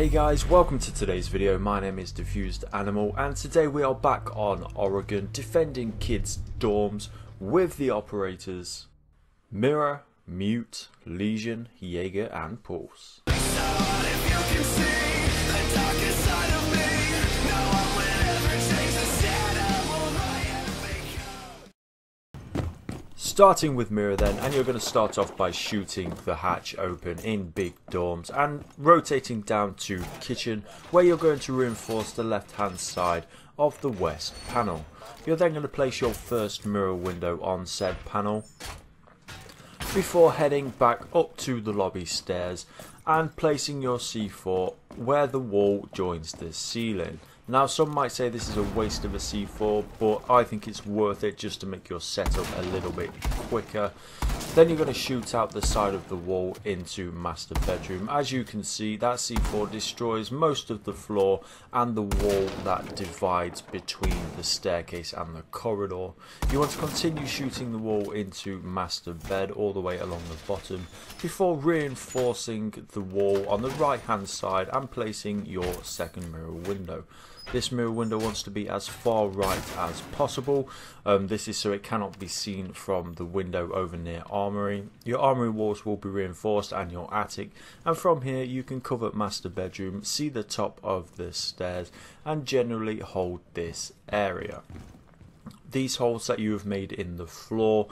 Hey guys, welcome to today's video. My name is Diffused Animal and today we are back on Oregon defending kids' dorms with the operators Mira, Mute, Lesion, Jager and Pulse. Starting with Mira then, and you're going to start off by shooting the hatch open in big dorms and rotating down to kitchen, where you're going to reinforce the left hand side of the west panel. You're then going to place your first mirror window on said panel before heading back up to the lobby stairs and placing your C4 where the wall joins the ceiling. Now some might say this is a waste of a C4, but I think it's worth it just to make your setup a little bit quicker. Then you're going to shoot out the side of the wall into master bedroom. As you can see, that C4 destroys most of the floor and the wall that divides between the staircase and the corridor. You want to continue shooting the wall into master bed all the way along the bottom before reinforcing the wall on the right hand side and placing your second mirror window. This mirror window wants to be as far right as possible. This is so it cannot be seen from the window over near Armory. Your Armory walls will be reinforced and your attic, and from here you can cover master bedroom, see the top of the stairs and generally hold this area. These holes that you have made in the floor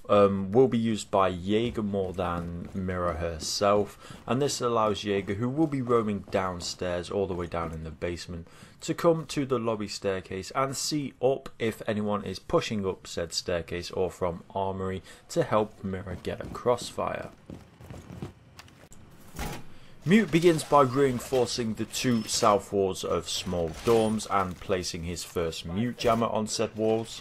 will be used by Jager more than Mira herself, and this allows Jager, who will be roaming downstairs all the way down in the basement, to come to the lobby staircase and see up if anyone is pushing up said staircase or from Armory to help Mira get a crossfire. Mute begins by reinforcing the two south walls of small dorms and placing his first mute jammer on said walls.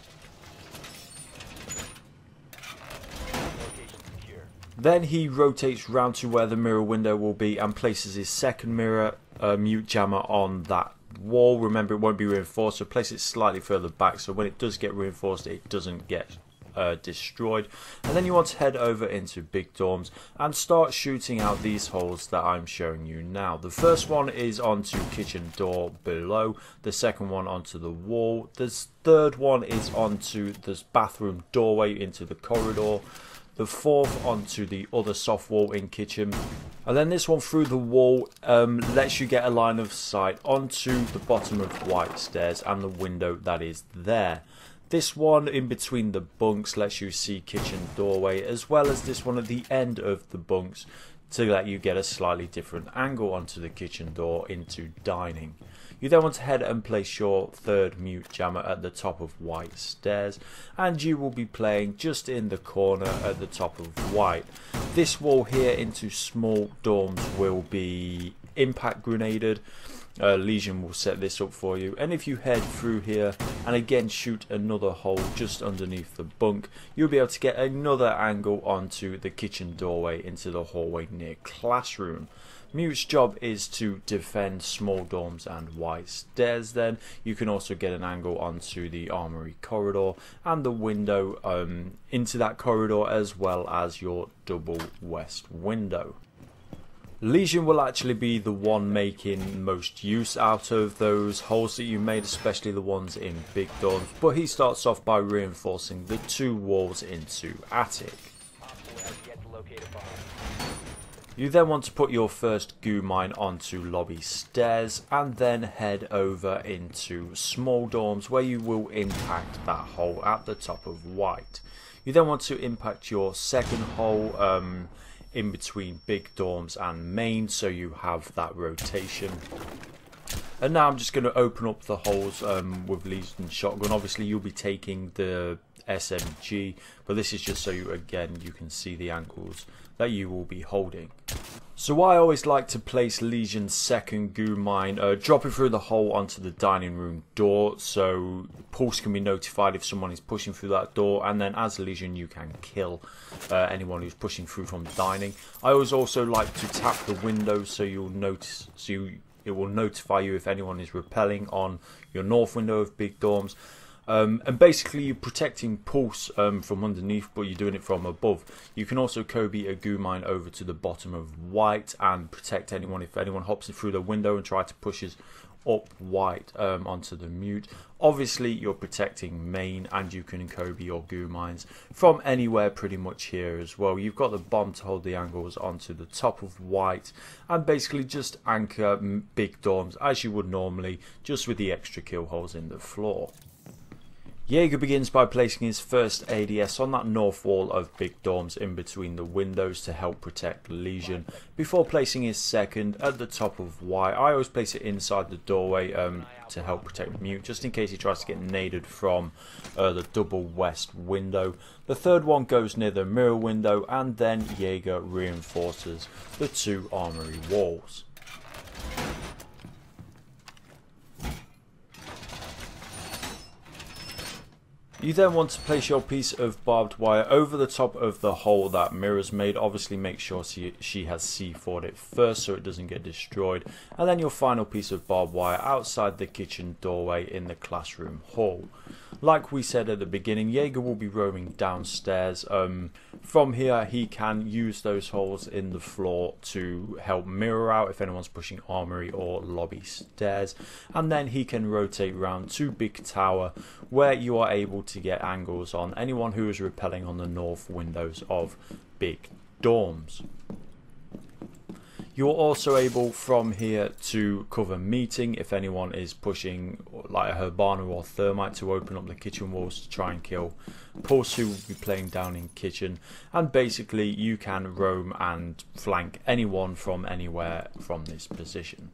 Then he rotates round to where the mirror window will be and places his second mirror mute jammer on that wall. Remember, it won't be reinforced, so place it slightly further back so when it does get reinforced it doesn't get destroyed. And then you want to head over into big dorms and start shooting out these holes that I'm showing you now. The first one is onto kitchen door below, the second one onto the wall, the third one is onto this bathroom doorway into the corridor, the fourth onto the other soft wall in kitchen, and then this one through the wall lets you get a line of sight onto the bottom of white stairs and the window that is there. This one in between the bunks lets you see kitchen doorway, as well as this one at the end of the bunks to let you get a slightly different angle onto the kitchen door into dining. You then want to head and place your third mute jammer at the top of white stairs, and you will be playing just in the corner at the top of white. This wall here into small dorms will be impact grenaded. Lesion will set this up for you, and if you head through here and again shoot another hole just underneath the bunk, you'll be able to get another angle onto the kitchen doorway into the hallway near classroom. Mute's job is to defend small dorms and white stairs. Then you can also get an angle onto the Armory corridor and the window into that corridor, as well as your double west window. Lesion will actually be the one making most use out of those holes that you made, especially the ones in big dorms, but he starts off by reinforcing the two walls into attic. You then want to put your first goo mine onto lobby stairs and then head over into small dorms, where you will impact that hole at the top of white. You then want to impact your second hole in between big dorms and main, so you have that rotation. And now I'm just going to open up the holes with Lesion shotgun. Obviously you'll be taking the SMG, but this is just so you can see the angles that you will be holding. So I always like to place Legion's second goo mine, drop it through the hole onto the dining room door, so Pulse can be notified if someone is pushing through that door, and then as Lesion you can kill anyone who's pushing through from dining. I always also like to tap the window so you'll notice, it will notify you if anyone is rappelling on your north window of big dorms. And basically you're protecting Pulse from underneath, but you're doing it from above. You can also Kobe a goo mine over to the bottom of white and protect anyone if anyone hops through the window and try to push us up white onto the mute. Obviously you're protecting main, and you can Kobe your goo mines from anywhere pretty much here as well. You've got the bomb to hold the angles onto the top of white, and basically just anchor big dorms as you would normally, just with the extra kill holes in the floor. Jager begins by placing his first ADS on that north wall of big dorms in between the windows to help protect Lesion, before placing his second at the top of white. I always place it inside the doorway to help protect mute, just in case he tries to get naded from the double west window. The third one goes near the mirror window, and then Jager reinforces the two armory walls. You then want to place your piece of barbed wire over the top of the hole that Mira's made. Obviously make sure she has C4'd it first so it doesn't get destroyed. And then your final piece of barbed wire outside the kitchen doorway in the classroom hall. Like we said at the beginning, Jager will be roaming downstairs. From here he can use those holes in the floor to help Mira out if anyone's pushing armory or lobby stairs. And then he can rotate round to big tower, where you are able to get angles on anyone who is rappelling on the north windows of big dorms. You're also able from here to cover meeting if anyone is pushing like a Herbana or Thermite to open up the kitchen walls to try and kill Pulse, who will be playing down in kitchen. And basically you can roam and flank anyone from anywhere from this position.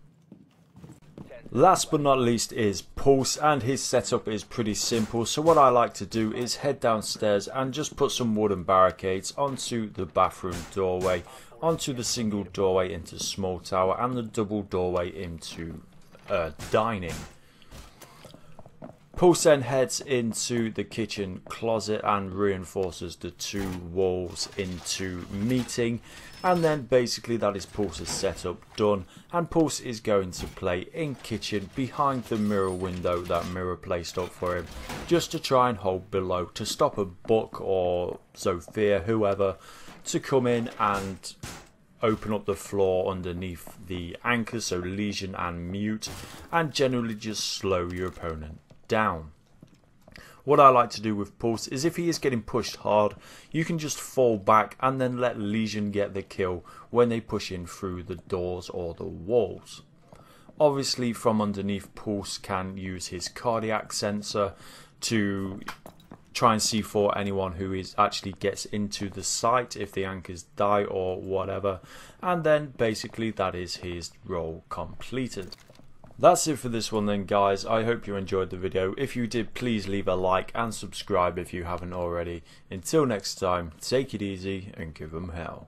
Last but not least is Pulse, and his setup is pretty simple. So what I like to do is head downstairs and just put some wooden barricades onto the bathroom doorway, onto the single doorway into small tower, and the double doorway into dining. Pulse then heads into the kitchen closet and reinforces the two walls into meeting, and then basically that is Pulse's setup done, and Pulse is going to play in kitchen behind the mirror window that Mira placed up for him, just to try and hold below to stop a Buck or Sophia, whoever, to come in and open up the floor underneath the anchors, so Lesion and Mute, and generally just slow your opponent down. What I like to do with Pulse is if he is getting pushed hard, you can just fall back and then let Lesion get the kill when they push in through the doors or the walls. Obviously from underneath, Pulse can use his cardiac sensor to try and C4 anyone who is actually gets into the site if the anchors die or whatever, and then basically that is his role completed. That's it for this one then, guys. I hope you enjoyed the video. If you did, please leave a like and subscribe if you haven't already. Until next time, take it easy and give them hell.